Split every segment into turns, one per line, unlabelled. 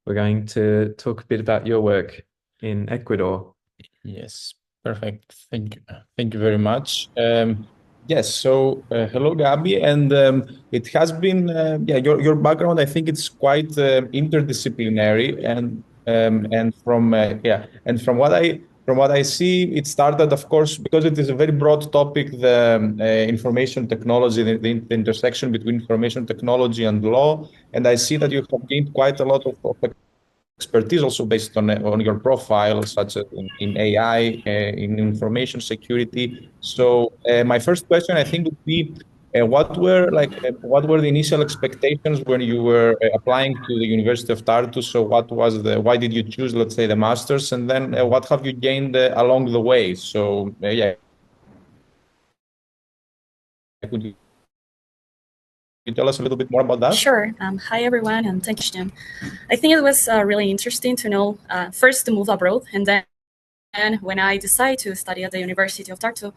We're going to talk a bit about your work in Ecuador.
Yes, perfect. Thank you very much. Yes, so hello, Gabi, and it has been your background. I think it's quite interdisciplinary, and from what I see, it started, of course, because it is a very broad topic, the information technology, the intersection between information technology and law, and I see that you have gained quite a lot of expertise also based on your profile, such as in AI, in information security. So my first question, I think, would be what were the initial expectations when you were applying to the University of Tartu? So why did you choose, let's say, the masters, and then what have you gained along the way? So yeah, could you tell us a little bit more about that?
Sure. Hi, everyone, and thank you. I think it was really interesting to know first to move abroad, and then when I decided to study at the University of Tartu,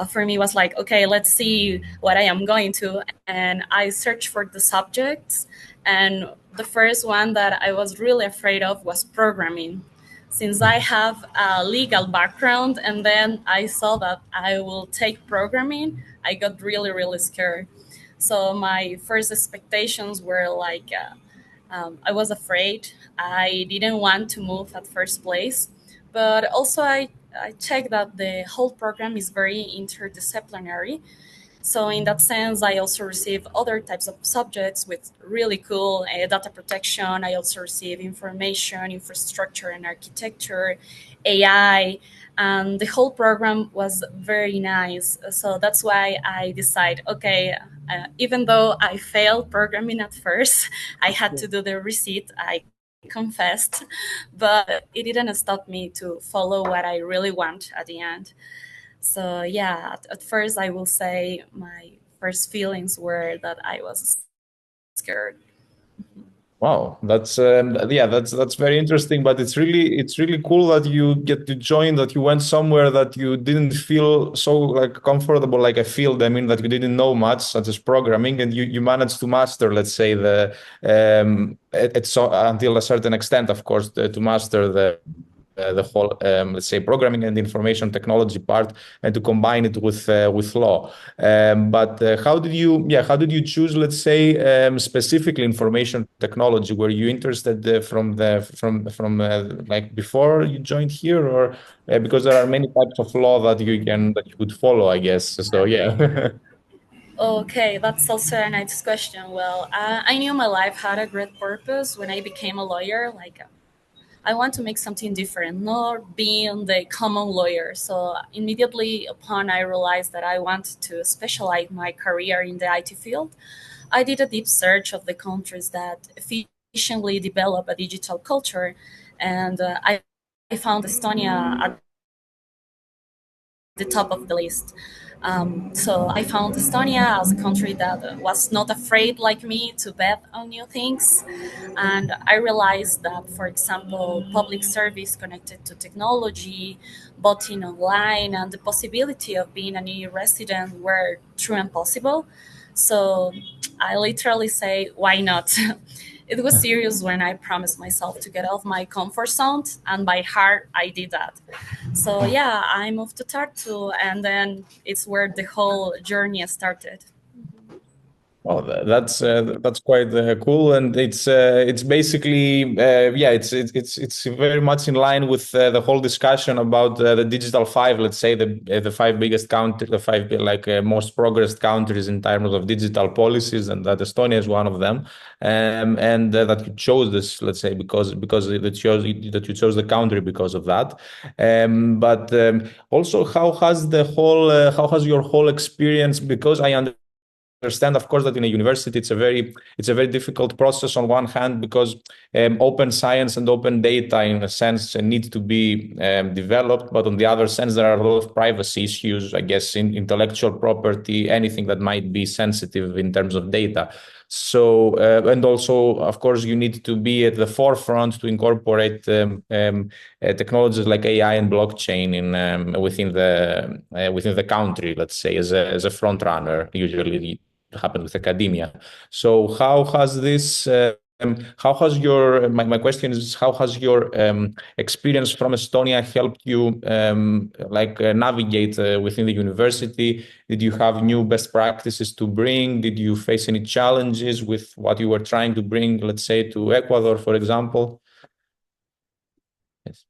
for me was like, okay, let's see what I am going to, and I searched for the subjects, and the first one that I was really afraid of was programming. Since I have a legal background, and then I saw that I will take programming, I got really, really scared. So my first expectations were like, I was afraid. I didn't want to move at first place, but also I checked that the whole program is very interdisciplinary. So in that sense, I also receive other types of subjects with really cool data protection. I also receive information, infrastructure and architecture, AI, and the whole program was very nice. So that's why I decide, okay, even though I failed programming at first, I had to do the receipt. I confessed, but it didn't stop me to follow what I really want at the end. So yeah, at first I will say my first feelings were that I was scared.
Wow, that's very interesting. But it's really cool that you get to join, that you went somewhere that you didn't feel so like comfortable, like a field. I mean, that you didn't know much, such as programming, and you managed to master, let's say, the it's so until a certain extent, of course, to master the whole, let's say, programming and information technology part, and to combine it with law. But how did you choose, let's say, specifically information technology? Were you interested from like before you joined here, or because there are many types of law that you could follow, I guess. So yeah.
Okay, that's also a nice question. Well, I knew my life had a great purpose when I became a lawyer. Like, I want to make something different, not being the common lawyer. So immediately upon I realized that I wanted to specialize my career in the IT field, I did a deep search of the countries that efficiently develop a digital culture, and I found Estonia at the top of the list. So I found Estonia as a country that was not afraid like me to bet on new things. And I realized that, for example, public service connected to technology, voting online, and the possibility of being a new resident were true and possible. So I literally say, why not? It was serious when I promised myself to get off my comfort zone, and by heart, I did that. So yeah, I moved to Tartu, and then it's where the whole journey started.
Oh, that's quite cool, and it's basically it's very much in line with the whole discussion about the digital five. Let's say the five biggest countries, the five most progressed countries in terms of digital policies, and that Estonia is one of them. And that you chose this, let's say, because that you chose the country because of that. But also, how has your whole experience? Because I understand, of course, that in a university it's a very difficult process on one hand, because open science and open data, in a sense, need to be developed, but on the other sense, there are a lot of privacy issues, I guess, in intellectual property, anything that might be sensitive in terms of data. So and also, of course, you need to be at the forefront to incorporate technologies like AI and blockchain in within the country, let's say, as a front runner. Usually happen with academia. So how has this how has your my question is, how has your experience from Estonia helped you navigate within the university? Did you have new best practices to bring? Did you face any challenges with what you were trying to bring, let's say, to Ecuador, for example? Yes.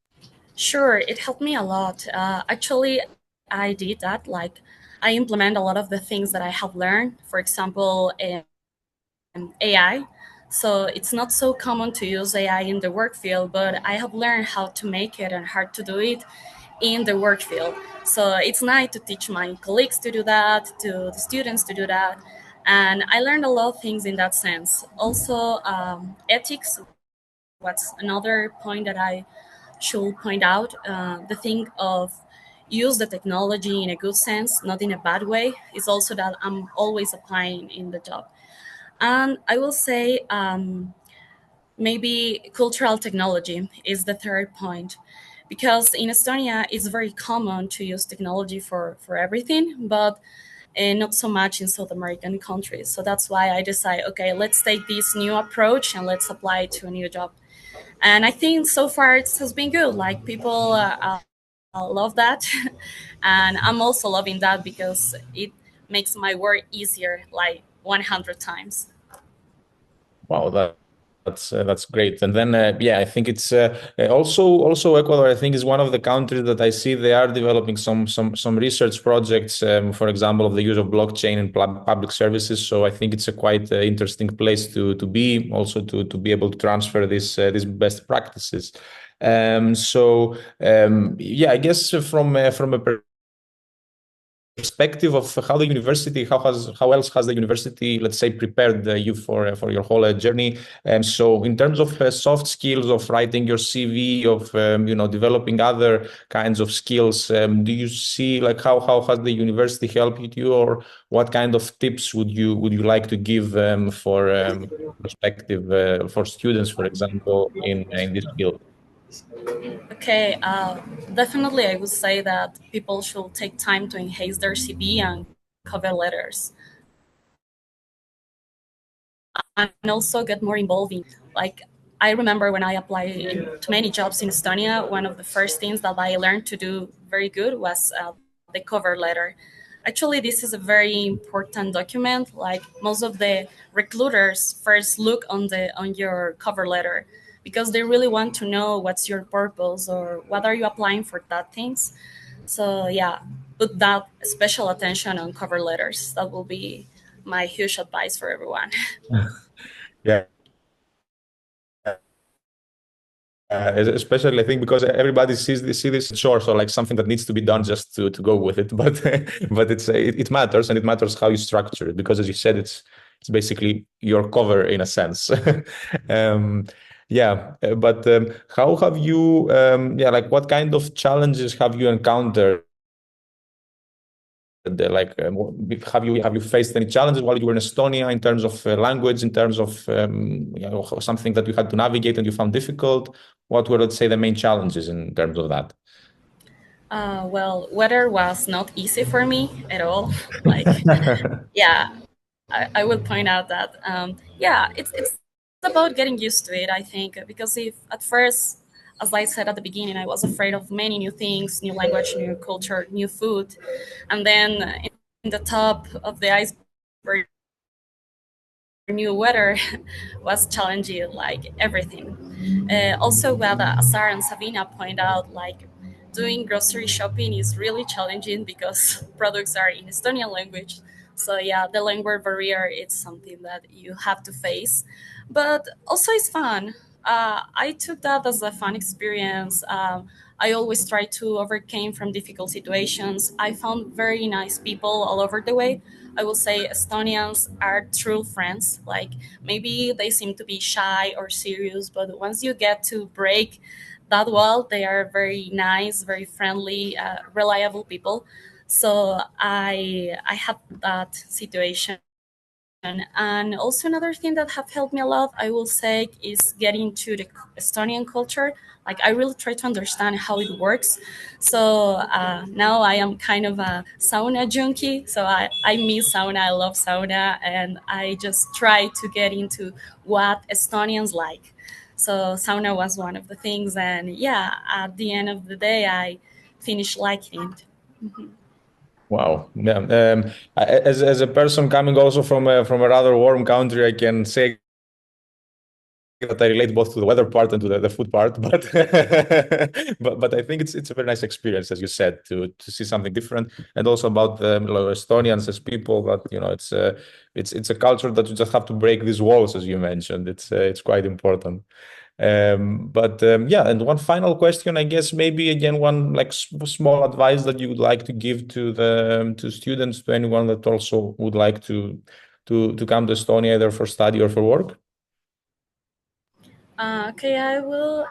Sure, it helped me a lot. Actually, I did that. Like, I implement a lot of the things that I have learned. For example, AI. So it's not so common to use AI in the work field, but I have learned how to make it and how to do it in the work field. So it's nice to teach my colleagues to do that, to the students to do that. And I learned a lot of things in that sense. Also, ethics, what's another point that I should point out. The thing of use the technology in a good sense, not in a bad way, is also that I'm always applying in the job. And I will say maybe cultural technology is the third point. Because in Estonia, it's very common to use technology for everything, but not so much in South American countries. So that's why I decide, okay, let's take this new approach and let's apply it to a new job. And I think so far it has been good. Like people love that, and I'm also loving that because it makes my work easier, like 100 times.
Wow, that's great. And then yeah, I think it's also Ecuador. I think is one of the countries that I see they are developing some research projects, for example, of the use of blockchain in public services. So I think it's a quite interesting place to be, also to be able to transfer these best practices. Yeah, I guess from a perspective of how the university, how else has the university, let's say, prepared you for your whole journey. And so, in terms of soft skills of writing your CV, of developing other kinds of skills, do you see like how has the university helped you, or what kind of tips would you like to give for perspective for students, for example, in this field?
Okay, definitely I would say that people should take time to enhance their CV and cover letters, and also get more involved in, like, I remember when I applied to many jobs in Estonia, one of the first things that I learned to do very good was the cover letter. Actually, this is a very important document. Like most of the recruiters first look on your cover letter because they really want to know what's your purpose or what are you applying for that things. So yeah, put that special attention on cover letters. That will be my huge advice for everyone.
Yeah. Especially I think because everybody see this sure, so like something that needs to be done just to go with it, but but it matters, and it matters how you structure it, because as you said, it's basically your cover in a sense. um, yeah, but how have you yeah, like what kind of challenges have you encountered? Like, have you faced any challenges while you were in Estonia in terms of language, in terms of something that you had to navigate and you found difficult? What were, let's say, the main challenges in terms of that?
Well, weather was not easy for me at all. Like, yeah, I will point out that, yeah, it's about getting used to it, I think, because if at first, as I said at the beginning, I was afraid of many new things, new language, new culture, new food. And then in the top of the iceberg, new weather was challenging, like everything. Also, what Asar and Sabina point out, like doing grocery shopping is really challenging because products are in Estonian language. So yeah, the language barrier is something that you have to face, but also it's fun. I took that as a fun experience. I always try to overcome from difficult situations. I found very nice people all over the way. I will say Estonians are true friends. Like maybe they seem to be shy or serious, but once you get to break that wall, they are very nice, very friendly, reliable people. So I had that situation And also another thing that have helped me a lot, I will say, is getting to the Estonian culture. Like I really try to understand how it works. So now I am kind of a sauna junkie. So I miss sauna, I love sauna, and I just try to get into what Estonians like. So sauna was one of the things, and yeah, at the end of the day, I finished liking it. Mhm.
Wow. Yeah. As a person coming also from a rather warm country, I can say that I relate both to the weather part and to the food part, but but I think it's a very nice experience, as you said, to see something different, and also about the Estonians as people. That it's a culture that you just have to break these walls, as you mentioned. It's quite important. Yeah, and one final question, I guess, maybe again one like small advice that you would like to give to students, to anyone that also would like to come to Estonia either for study or for work.
Okay, I will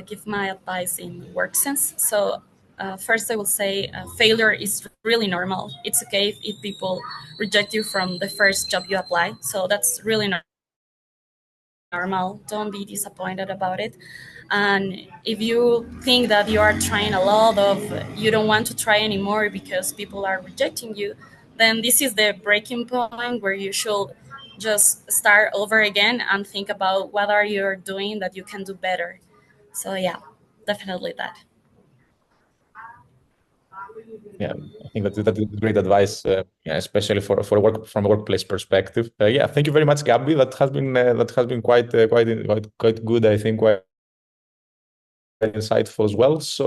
give my advice in work sense. So first, I will say failure is really normal. It's okay if people reject you from the first job you apply. So that's really normal. Don't be disappointed about it. And if you think that you are trying a lot of, you don't want to try anymore because people are rejecting you, then this is the breaking point where you should just start over again and think about what are you doing that you can do better. So yeah, definitely that.
Yeah, I think that's great advice, yeah, especially for work from a workplace perspective. Yeah, thank you very much, Gabby. That has been quite good. I think quite insightful as well. So